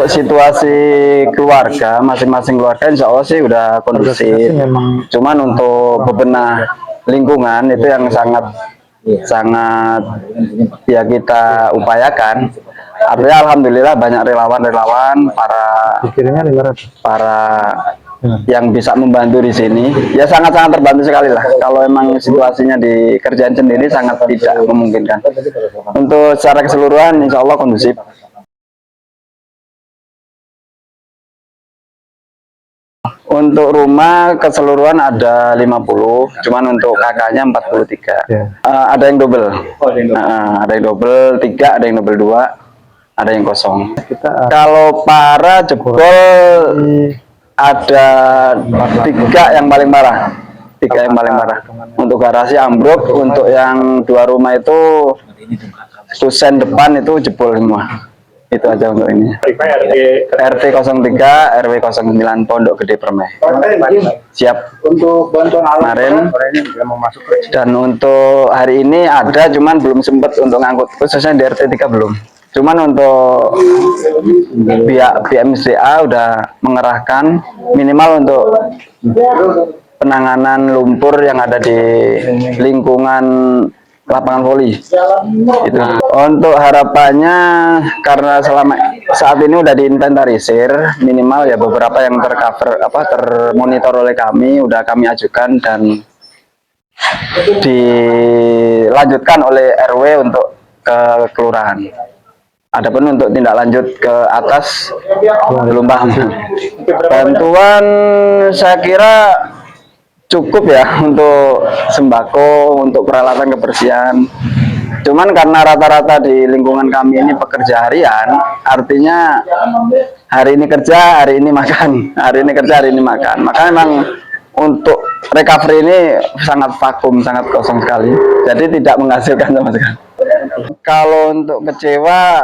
untuk situasi keluarga, masing-masing keluarga insya Allah sih udah kondusif. Cuman untuk bebenah lingkungan itu yang sangat ya kita upayakan. Artinya alhamdulillah banyak relawan-relawan para yang bisa membantu di sini. Ya sangat-sangat terbantu sekali lah. Kalau emang situasinya di kerjaan sendiri sangat tidak memungkinkan. Untuk secara keseluruhan insya Allah kondusif. Untuk rumah keseluruhan ada 50, cuman untuk kakaknya 43. Ada yang double. Ada yang double 3, ada yang double 2, ada yang kosong. Kalau para jebol ada 3 yang paling parah. 3 yang paling parah. Untuk garasi ambruk, untuk yang 2 rumah itu kusen depan itu jebol semua. Itu aja untuk ini. RT 03 RW 09 Pondok Gede Permai. Siap untuk bantuan kemarin. Dan untuk hari ini ada, cuman belum sempat untuk ngangkut, khususnya di RT 3 belum. Cuman untuk pihak BMCA udah mengerahkan minimal untuk penanganan lumpur yang ada di lingkungan lapangan voli. Itu. Untuk harapannya, karena selama saat ini udah diinventarisir, minimal ya beberapa yang termonitor oleh kami, udah kami ajukan dan dilanjutkan oleh RW untuk ke kelurahan. Adapun untuk tindak lanjut ke atas belum paham. Bantuan saya kira cukup ya untuk sembako, untuk peralatan kebersihan. Cuman karena rata-rata di lingkungan kami ini pekerja harian, artinya hari ini kerja, hari ini makan, hari ini kerja, hari ini makan. Maka memang untuk recovery ini sangat vakum, sangat kosong sekali. Jadi tidak menghasilkan sama sekali. Kalau untuk kecewa,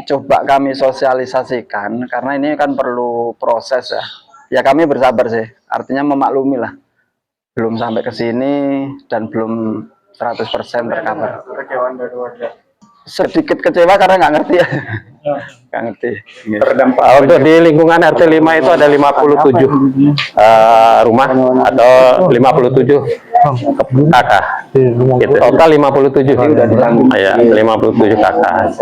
coba kami sosialisasikan, karena ini kan perlu proses ya. Ya kami bersabar sih, artinya memaklumi lah. Belum sampai ke sini dan belum 100% tercover. Sedikit kecewa karena nggak ngerti ya. Nggak ngerti. Untuk di lingkungan RT 5 itu ada 57 rumah atau 57 kakak. Itu total 57. Ya, 57 kakak.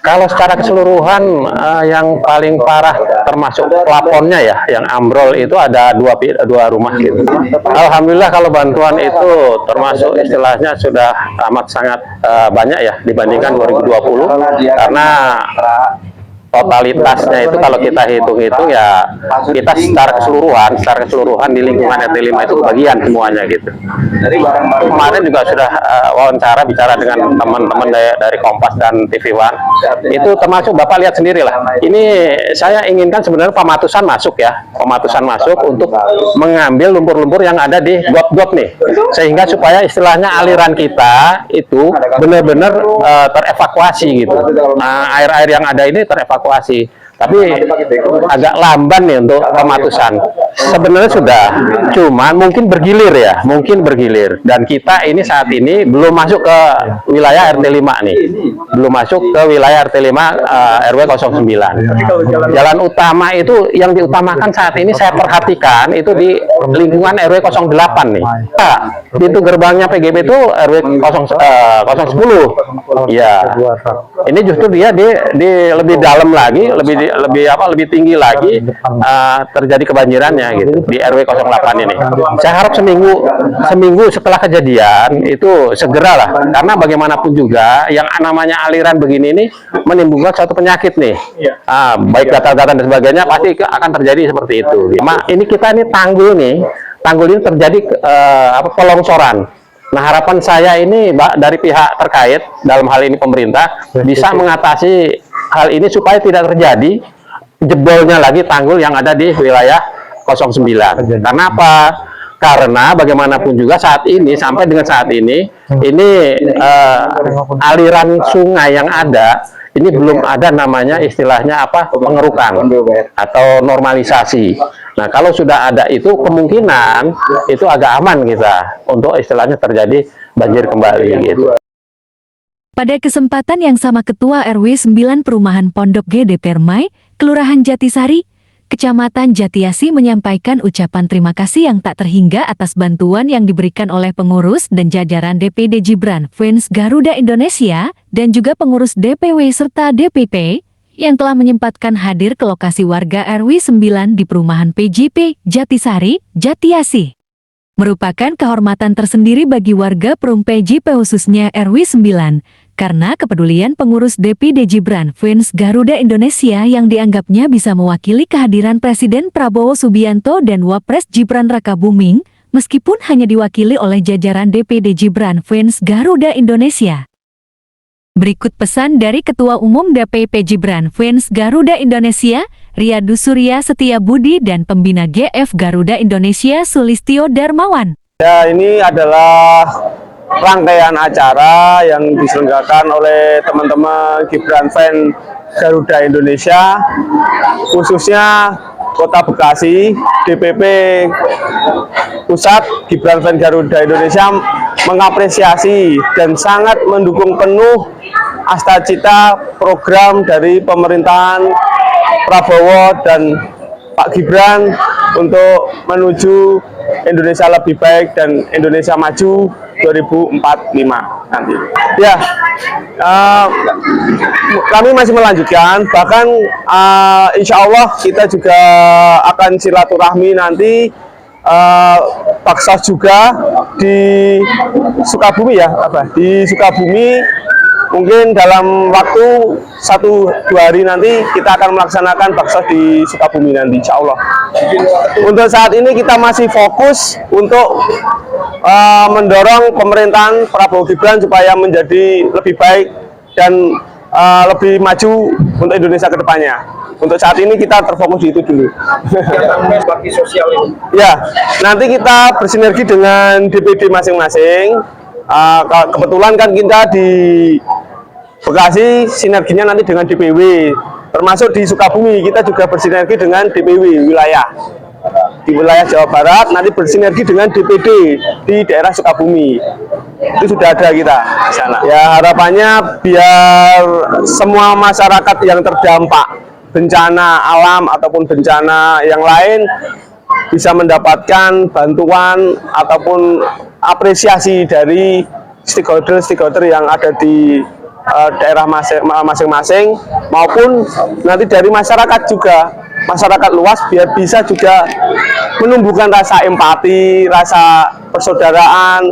Kalau secara keseluruhan yang paling parah termasuk plafonnya ya, yang ambrol itu ada dua rumah gitu. Alhamdulillah kalau bantuan itu termasuk istilahnya sudah amat sangat banyak ya dibandingkan 2020, karena totalitasnya itu kalau kita hitung-hitung ya kita secara keseluruhan di lingkungan RT 5 itu kebagian semuanya gitu. Kemarin juga sudah wawancara bicara dengan teman-teman dari Kompas dan TV One, itu termasuk Bapak lihat sendiri lah. Ini saya inginkan sebenarnya pematusan masuk untuk mengambil lumpur-lumpur yang ada di got-got nih, sehingga supaya istilahnya aliran kita itu benar-benar terevakuasi gitu. Nah, air-air yang ada ini terevakuasi, tapi agak lamban nih untuk pematusan. Sebenarnya sudah, cuman mungkin bergilir ya, dan kita ini saat ini belum masuk ke wilayah RT 5 nih, belum masuk ke wilayah RT 5 RW 09. Jalan utama itu yang diutamakan saat ini saya perhatikan itu di lingkungan RW 08 nih. Nah, pintu gerbangnya PGB itu RW 010. Ya, ini justru dia di lebih dalam lagi, lebih tinggi lagi terjadi kebanjirannya gitu di RW 08 ini. Saya harap seminggu setelah kejadian itu segeralah, karena bagaimanapun juga yang namanya aliran begini ini menimbulkan suatu penyakit nih. Baik gatal-gatal dan sebagainya pasti akan terjadi seperti itu. Ini kita ini tanggul ini terjadi pelongsoran. Nah, harapan saya ini dari pihak terkait, dalam hal ini pemerintah, bisa mengatasi hal ini supaya tidak terjadi jebolnya lagi tanggul yang ada di wilayah 09. Karena apa? Karena bagaimanapun juga saat ini, sampai dengan saat ini aliran sungai yang ada, ini belum ada namanya istilahnya pengerukan atau normalisasi. Nah, kalau sudah ada itu, kemungkinan itu agak aman kita untuk istilahnya terjadi banjir kembali gitu. Pada kesempatan yang sama Ketua RW 9 Perumahan Pondok Gede Permai, Kelurahan Jatisari, Kecamatan Jatiasi menyampaikan ucapan terima kasih yang tak terhingga atas bantuan yang diberikan oleh pengurus dan jajaran DPD Gibran Fans Garuda Indonesia dan juga pengurus DPW serta DPP yang telah menyempatkan hadir ke lokasi warga RW 9 di Perumahan PJP Jatisari, Jatiasi. Merupakan kehormatan tersendiri bagi warga Perum PJP khususnya RW 9 karena kepedulian pengurus DPD Gibran Fans Garuda Indonesia yang dianggapnya bisa mewakili kehadiran Presiden Prabowo Subianto dan Wapres Gibran Rakabuming meskipun hanya diwakili oleh jajaran DPD Gibran Fans Garuda Indonesia. Berikut pesan dari Ketua Umum DPP Gibran Fans Garuda Indonesia, Riyadus Surya Setia Budi dan Pembina GF Garuda Indonesia Sulistio Darmawan. Ya, ini adalah rangkaian acara yang diselenggarakan oleh teman-teman Gibran Fans Garuda Indonesia, khususnya Kota Bekasi, DPP Pusat Gibran Fans Garuda Indonesia mengapresiasi dan sangat mendukung penuh asta-cita program dari pemerintahan Prabowo dan Pak Gibran untuk menuju Indonesia lebih baik dan Indonesia maju 2045 nanti. Ya, kami masih melanjutkan, bahkan insya Allah kita juga akan silaturahmi nanti Baksos juga di Sukabumi ya, di Sukabumi. Mungkin dalam waktu 1-2 hari nanti kita akan melaksanakan baksos di Sukabumi nanti, insya Allah. Untuk saat ini kita masih fokus untuk mendorong pemerintahan Prabowo Gibran supaya menjadi lebih baik dan lebih maju untuk Indonesia ke depannya. Untuk saat ini kita terfokus di itu dulu. Ya, nanti kita bersinergi dengan DPD masing-masing. Kebetulan kan kita di Bekasi sinerginya nanti dengan DPW, termasuk di Sukabumi kita juga bersinergi dengan DPW wilayah. Di wilayah Jawa Barat nanti bersinergi dengan DPD di daerah Sukabumi. Itu sudah ada kita di sana. Ya, harapannya biar semua masyarakat yang terdampak bencana alam ataupun bencana yang lain bisa mendapatkan bantuan ataupun apresiasi dari stakeholder yang ada di daerah masing-masing maupun nanti dari masyarakat juga, masyarakat luas, biar bisa juga menumbuhkan rasa empati, rasa persaudaraan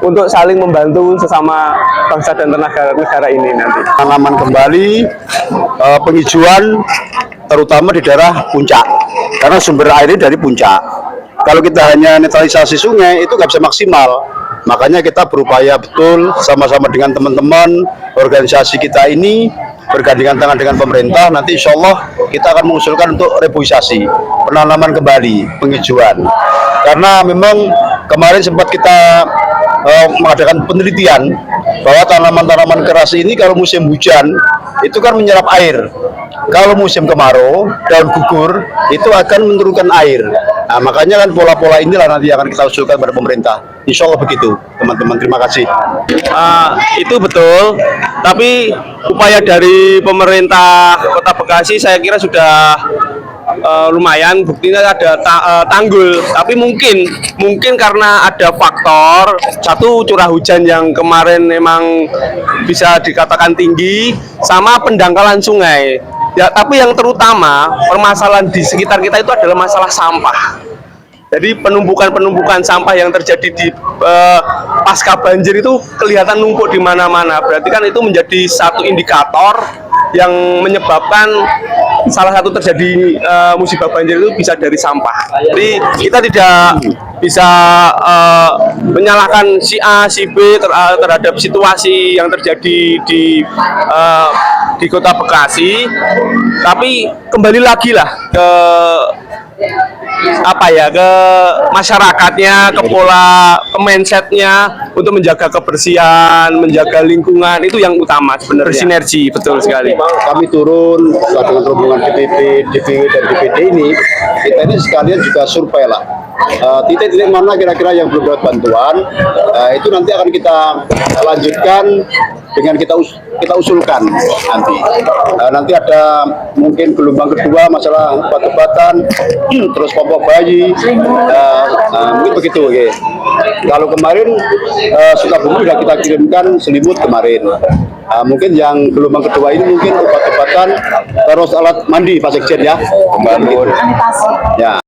untuk saling membantu sesama bangsa dan negara ini nanti. Tanaman kembali penghijauan terutama di daerah puncak karena sumber air ini dari puncak. Kalau kita hanya netralisasi sungai itu nggak bisa maksimal. Makanya kita berupaya betul sama-sama dengan teman-teman organisasi kita ini bergandengan tangan dengan pemerintah. Nanti insya Allah kita akan mengusulkan untuk reboisasi, penanaman kembali, penghijauan. Karena memang kemarin sempat kita mengadakan penelitian bahwa tanaman-tanaman keras ini kalau musim hujan itu kan menyerap air. Kalau musim kemarau, daun gugur itu akan menurunkan air. Nah, makanya kan pola-pola inilah nanti akan kita usulkan pada pemerintah. Insya Allah begitu, teman-teman. Terima kasih. Itu betul, tapi upaya dari pemerintah Kota Bekasi saya kira sudah lumayan. Buktinya ada tanggul, tapi mungkin karena ada faktor satu, curah hujan yang kemarin memang bisa dikatakan tinggi, sama pendangkalan sungai. Ya, tapi yang terutama permasalahan di sekitar kita itu adalah masalah sampah. Jadi penumpukan sampah yang terjadi di pasca banjir itu kelihatan numpuk di mana-mana. Berarti kan itu menjadi satu indikator yang menyebabkan salah satu terjadi musibah banjir itu bisa dari sampah. Jadi kita tidak bisa menyalahkan si A, si B terhadap situasi yang terjadi di Kota Bekasi, tapi kembali lagi lah ke ke masyarakatnya, ke pola, ke mindsetnya untuk menjaga kebersihan, menjaga lingkungan, itu yang utama sebenarnya. Bersinergi, betul sekali. Kami turun dengan rombongan DPP, DPW dan DPD ini, kita ini sekalian juga survei lah. titik-titik mana kira-kira yang belum dapat bantuan, itu nanti akan kita lanjutkan dengan kita usulkan nanti. Nanti ada mungkin gelombang kedua masalah obat-obatan, terus popok bayi, mungkin begitu. Okay. Kalau kemarin Sukabumi sudah kita kirimkan selimut kemarin. Mungkin yang gelombang kedua ini mungkin obat-obatan terus alat mandi Pak Sekjen ya. Ya.